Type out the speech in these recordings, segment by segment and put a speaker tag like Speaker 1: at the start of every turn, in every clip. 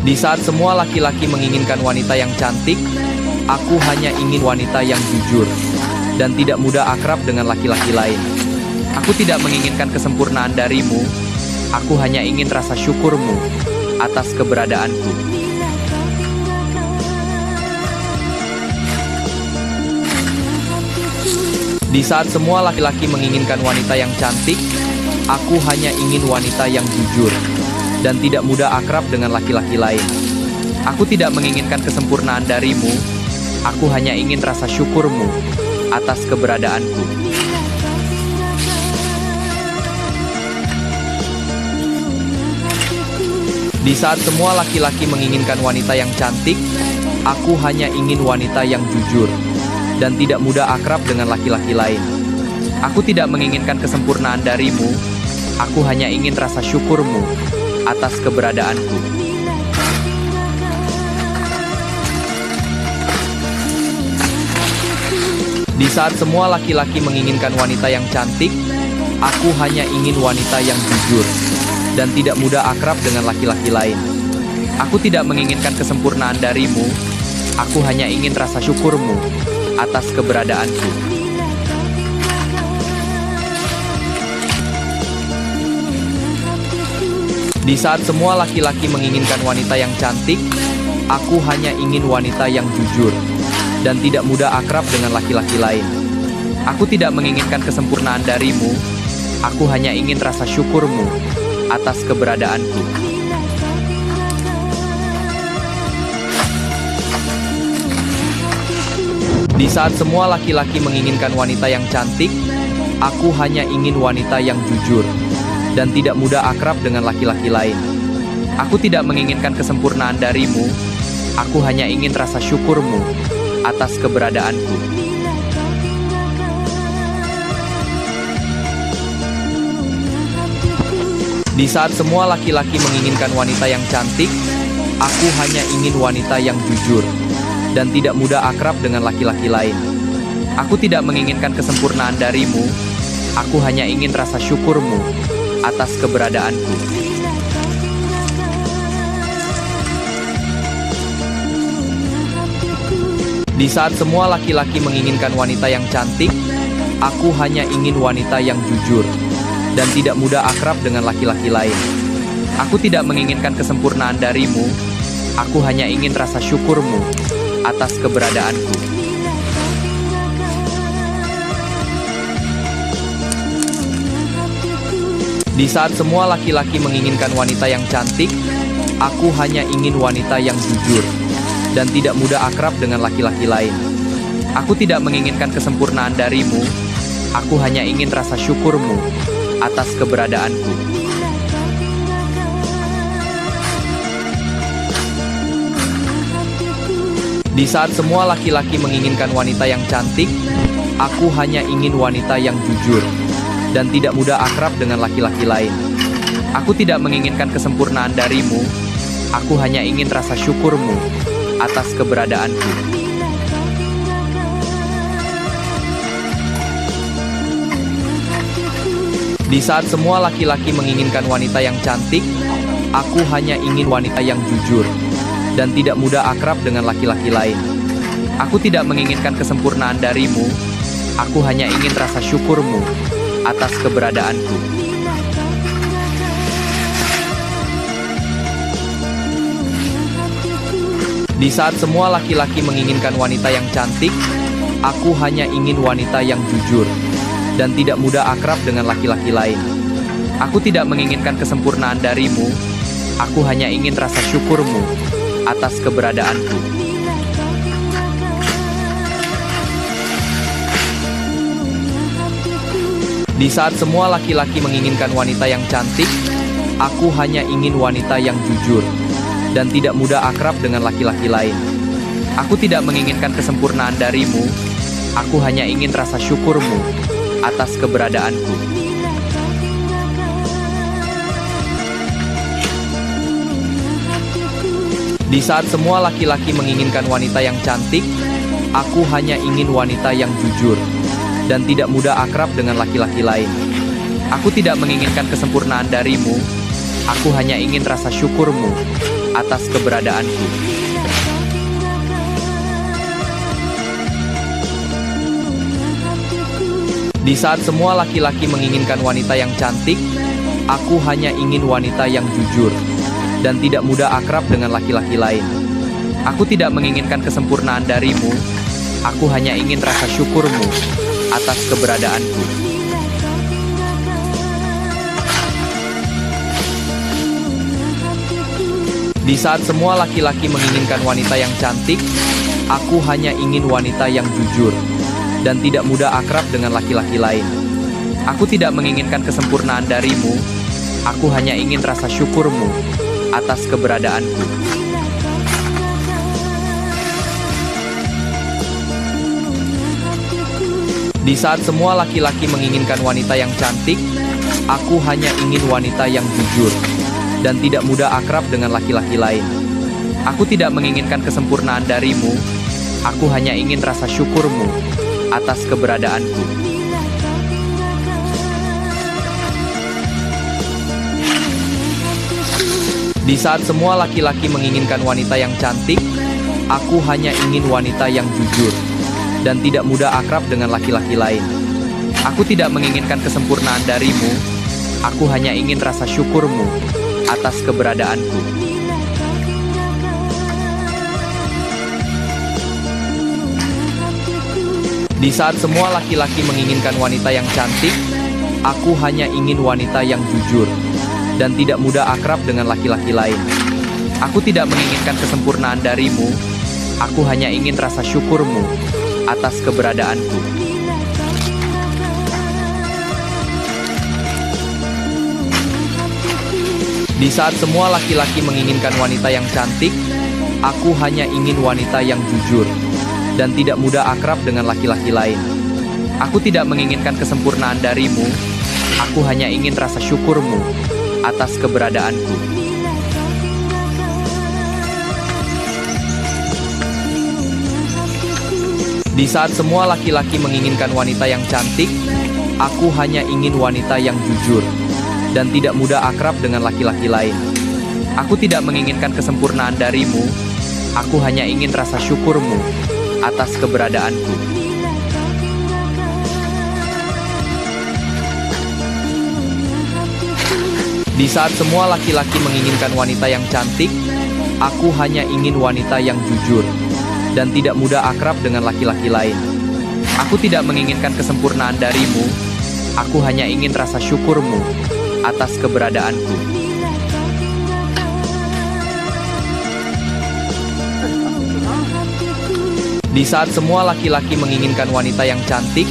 Speaker 1: Di saat semua laki-laki menginginkan wanita yang cantik, aku hanya ingin wanita yang jujur dan tidak mudah akrab dengan laki-laki lain. Aku tidak menginginkan kesempurnaan darimu, aku hanya ingin rasa syukurmu atas keberadaanku. Di saat semua laki-laki menginginkan wanita yang cantik, aku hanya ingin wanita yang jujur dan tidak mudah akrab dengan laki-laki lain. Aku tidak menginginkan kesempurnaan darimu, aku hanya ingin rasa syukurmu atas keberadaanku. Di saat semua laki-laki menginginkan wanita yang cantik, aku hanya ingin wanita yang jujur dan tidak mudah akrab dengan laki-laki lain. Aku tidak menginginkan kesempurnaan darimu, aku hanya ingin rasa syukurmu atas keberadaanku. Di saat semua laki-laki menginginkan wanita yang cantik, aku hanya ingin wanita yang jujur dan tidak mudah akrab dengan laki-laki lain. Aku tidak menginginkan kesempurnaan darimu, aku hanya ingin rasa syukurmu atas keberadaanku. Di saat semua laki-laki menginginkan wanita yang cantik, aku hanya ingin wanita yang jujur dan tidak mudah akrab dengan laki-laki lain. Aku tidak menginginkan kesempurnaan darimu, aku hanya ingin rasa syukurmu atas keberadaanku. Di saat semua laki-laki menginginkan wanita yang cantik, aku hanya ingin wanita yang jujur dan tidak mudah akrab dengan laki-laki lain. Aku tidak menginginkan kesempurnaan darimu, aku hanya ingin rasa syukurmu atas keberadaanku. Di saat semua laki-laki menginginkan wanita yang cantik, aku hanya ingin wanita yang jujur dan tidak mudah akrab dengan laki-laki lain. Aku tidak menginginkan kesempurnaan darimu, aku hanya ingin rasa syukurmu atas keberadaanku. Di saat semua laki-laki menginginkan wanita yang cantik, aku hanya ingin wanita yang jujur dan tidak mudah akrab dengan laki-laki lain. Aku tidak menginginkan kesempurnaan darimu, aku hanya ingin rasa syukurmu atas keberadaanku. Di saat semua laki-laki menginginkan wanita yang cantik, aku hanya ingin wanita yang jujur dan tidak mudah akrab dengan laki-laki lain. Aku tidak menginginkan kesempurnaan darimu, aku hanya ingin rasa syukurmu atas keberadaanku. Di saat semua laki-laki menginginkan wanita yang cantik, aku hanya ingin wanita yang jujur dan tidak mudah akrab dengan laki-laki lain. Aku tidak menginginkan kesempurnaan darimu, aku hanya ingin rasa syukurmu atas keberadaanku. Di saat semua laki-laki menginginkan wanita yang cantik, aku hanya ingin wanita yang jujur dan tidak mudah akrab dengan laki-laki lain. Aku tidak menginginkan kesempurnaan darimu, aku hanya ingin rasa syukurmu atas keberadaanku. Di saat semua laki-laki menginginkan wanita yang cantik, aku hanya ingin wanita yang jujur dan tidak mudah akrab dengan laki-laki lain. Aku tidak menginginkan kesempurnaan darimu, aku hanya ingin rasa syukurmu atas keberadaanku. Di saat semua laki-laki menginginkan wanita yang cantik, aku hanya ingin wanita yang jujur dan tidak mudah akrab dengan laki-laki lain. Aku tidak menginginkan kesempurnaan darimu, aku hanya ingin rasa syukurmu atas keberadaanku. Di saat semua laki-laki menginginkan wanita yang cantik, aku hanya ingin wanita yang jujur dan tidak mudah akrab dengan laki-laki lain. Aku tidak menginginkan kesempurnaan darimu, aku hanya ingin rasa syukurmu atas keberadaanku. Di saat semua laki-laki menginginkan wanita yang cantik, aku hanya ingin wanita yang jujur dan tidak mudah akrab dengan laki-laki lain. Aku tidak menginginkan kesempurnaan darimu, aku hanya ingin rasa syukurmu atas keberadaanku. Di saat semua laki-laki menginginkan wanita yang cantik, aku hanya ingin wanita yang jujur dan tidak mudah akrab dengan laki-laki lain. Aku tidak menginginkan kesempurnaan darimu, aku hanya ingin rasa syukurmu atas keberadaanku. Di saat semua laki-laki menginginkan wanita yang cantik, aku hanya ingin wanita yang jujur dan tidak mudah akrab dengan laki-laki lain. Aku tidak menginginkan kesempurnaan darimu, aku hanya ingin rasa syukurmu atas keberadaanku. Di saat semua laki-laki menginginkan wanita yang cantik, aku hanya ingin wanita yang jujur dan tidak mudah akrab dengan laki-laki lain. Aku tidak menginginkan kesempurnaan darimu, aku hanya ingin rasa syukurmu atas keberadaanku. Di saat semua laki-laki menginginkan wanita yang cantik, aku hanya ingin wanita yang jujur dan tidak mudah akrab dengan laki-laki lain. Aku tidak menginginkan kesempurnaan darimu, aku hanya ingin rasa syukurmu atas keberadaanku. Di saat semua laki-laki menginginkan wanita yang cantik, aku hanya ingin wanita yang jujur dan tidak mudah akrab dengan laki-laki lain. Aku tidak menginginkan kesempurnaan darimu, aku hanya ingin rasa syukurmu atas keberadaanku. Di saat semua laki-laki menginginkan wanita yang cantik, aku hanya ingin wanita yang jujur dan tidak mudah akrab dengan laki-laki lain. Aku tidak menginginkan kesempurnaan darimu, aku hanya ingin rasa syukurmu atas keberadaanku. Di saat semua laki-laki menginginkan wanita yang cantik, aku hanya ingin wanita yang jujur dan tidak mudah akrab dengan laki-laki lain. Aku tidak menginginkan kesempurnaan darimu, aku hanya ingin rasa syukurmu atas keberadaanku. Di saat semua laki-laki menginginkan wanita yang cantik,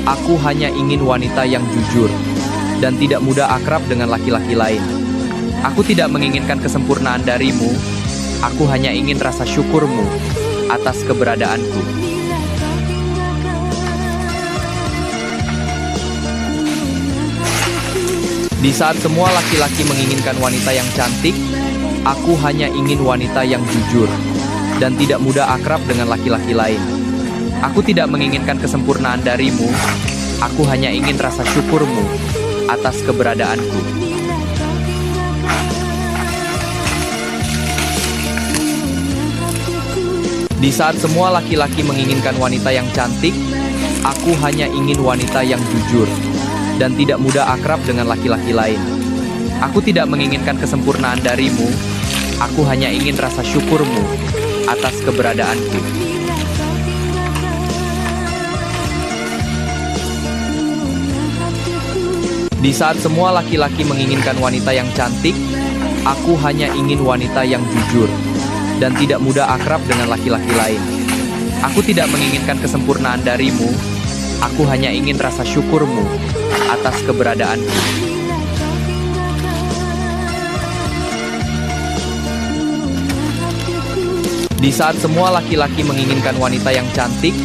Speaker 1: aku hanya ingin wanita yang jujur dan tidak mudah akrab dengan laki-laki lain. Aku tidak menginginkan kesempurnaan darimu, aku hanya ingin rasa syukurmu atas keberadaanku. Di saat semua laki-laki menginginkan wanita yang cantik, aku hanya ingin wanita yang jujur dan tidak mudah akrab dengan laki-laki lain. Aku tidak menginginkan kesempurnaan darimu, aku hanya ingin rasa syukurmu atas keberadaanku. Di saat semua laki-laki menginginkan wanita yang cantik, aku hanya ingin wanita yang jujur dan tidak mudah akrab dengan laki-laki lain. Aku tidak menginginkan kesempurnaan darimu, aku hanya ingin rasa syukurmu atas keberadaanku. Di saat semua laki-laki menginginkan wanita yang cantik, aku hanya ingin wanita yang jujur dan tidak mudah akrab dengan laki-laki lain. Aku tidak menginginkan kesempurnaan darimu, aku hanya ingin rasa syukurmu atas keberadaanku. Di saat semua laki-laki menginginkan wanita yang cantik,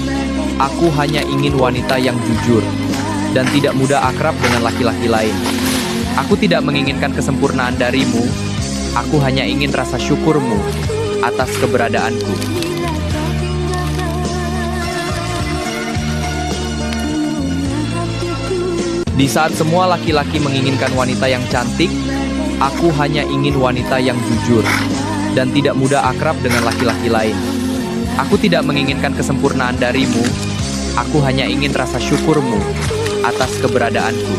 Speaker 1: aku hanya ingin wanita yang jujur dan tidak mudah akrab dengan laki-laki lain. Aku tidak menginginkan kesempurnaan darimu, aku hanya ingin rasa syukurmu atas keberadaanku. Di saat semua laki-laki menginginkan wanita yang cantik, aku hanya ingin wanita yang jujur dan tidak mudah akrab dengan laki-laki lain. Aku tidak menginginkan kesempurnaan darimu, aku hanya ingin rasa syukurmu atas keberadaanku.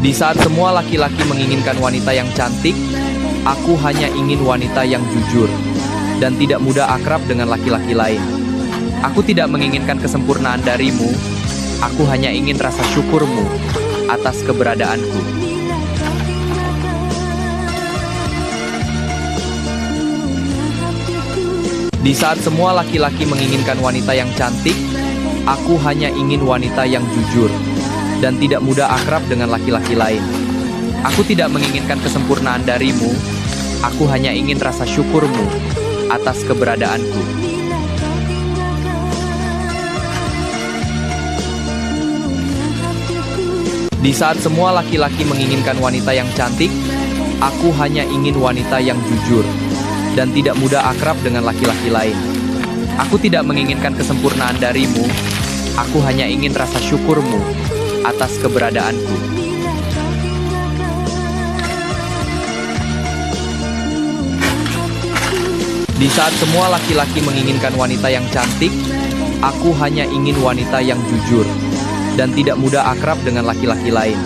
Speaker 1: Di saat semua laki-laki menginginkan wanita yang cantik, aku hanya ingin wanita yang jujur dan tidak mudah akrab dengan laki-laki lain. Aku tidak menginginkan kesempurnaan darimu, aku hanya ingin rasa syukurmu atas keberadaanku. Di saat semua laki-laki menginginkan wanita yang cantik, aku hanya ingin wanita yang jujur dan tidak mudah akrab dengan laki-laki lain. Aku tidak menginginkan kesempurnaan darimu, aku hanya ingin rasa syukurmu atas keberadaanku. Di saat semua laki-laki menginginkan wanita yang cantik, aku hanya ingin wanita yang jujur dan tidak mudah akrab dengan laki-laki lain. Aku tidak menginginkan kesempurnaan darimu, aku hanya ingin rasa syukurmu atas keberadaanku. Di saat semua laki-laki menginginkan wanita yang cantik, aku hanya ingin wanita yang jujur dan tidak mudah akrab dengan laki-laki lain.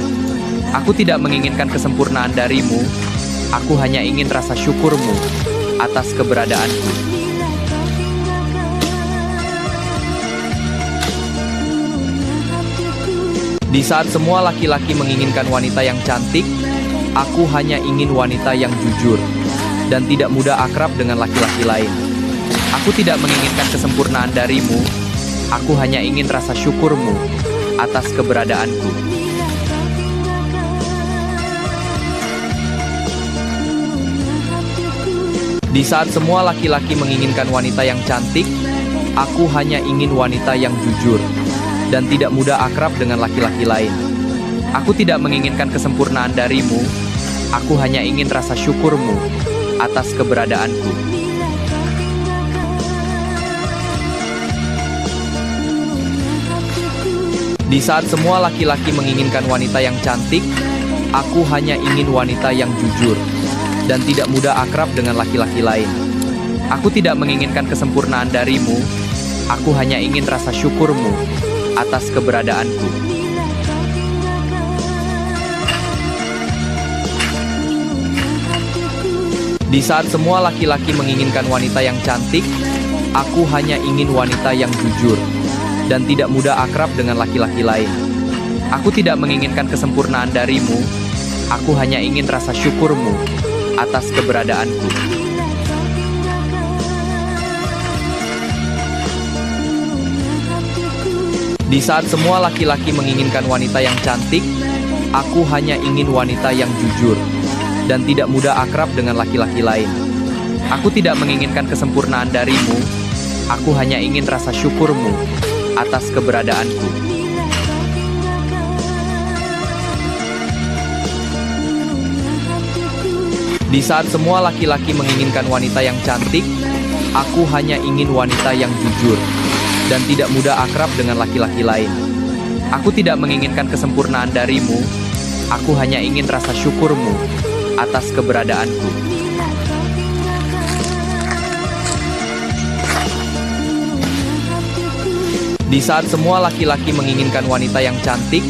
Speaker 1: Aku tidak menginginkan kesempurnaan darimu, aku hanya ingin rasa syukurmu atas keberadaanku. Di saat semua laki-laki menginginkan wanita yang cantik, aku hanya ingin wanita yang jujur dan tidak mudah akrab dengan laki-laki lain. Aku tidak menginginkan kesempurnaan darimu, aku hanya ingin rasa syukurmu atas keberadaanku. Di saat semua laki-laki menginginkan wanita yang cantik, aku hanya ingin wanita yang jujur dan tidak mudah akrab dengan laki-laki lain. Aku tidak menginginkan kesempurnaan darimu, aku hanya ingin rasa syukurmu atas keberadaanku. Di saat semua laki-laki menginginkan wanita yang cantik, aku hanya ingin wanita yang jujur dan tidak mudah akrab dengan laki-laki lain. Aku tidak menginginkan kesempurnaan darimu, aku hanya ingin rasa syukurmu atas keberadaanku. Di saat semua laki-laki menginginkan wanita yang cantik, aku hanya ingin wanita yang jujur dan tidak mudah akrab dengan laki-laki lain. Aku tidak menginginkan kesempurnaan darimu, aku hanya ingin rasa syukurmu atas keberadaanku. Di saat semua laki-laki menginginkan wanita yang cantik, aku hanya ingin wanita yang jujur dan tidak mudah akrab dengan laki-laki lain. Aku tidak menginginkan kesempurnaan darimu, aku hanya ingin rasa syukurmu atas keberadaanku. Di saat semua laki-laki menginginkan wanita yang cantik, aku hanya ingin wanita yang jujur dan tidak mudah akrab dengan laki-laki lain. Aku tidak menginginkan kesempurnaan darimu, aku hanya ingin rasa syukurmu atas keberadaanku. Di saat semua laki-laki menginginkan wanita yang cantik,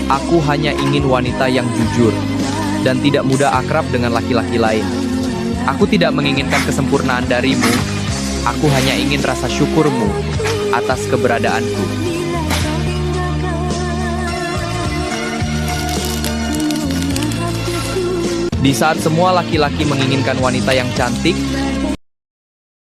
Speaker 1: aku hanya ingin wanita yang jujur dan tidak mudah akrab dengan laki-laki lain. Aku tidak menginginkan kesempurnaan darimu, aku hanya ingin rasa syukurmu atas keberadaanku. Di saat semua laki-laki menginginkan wanita yang cantik,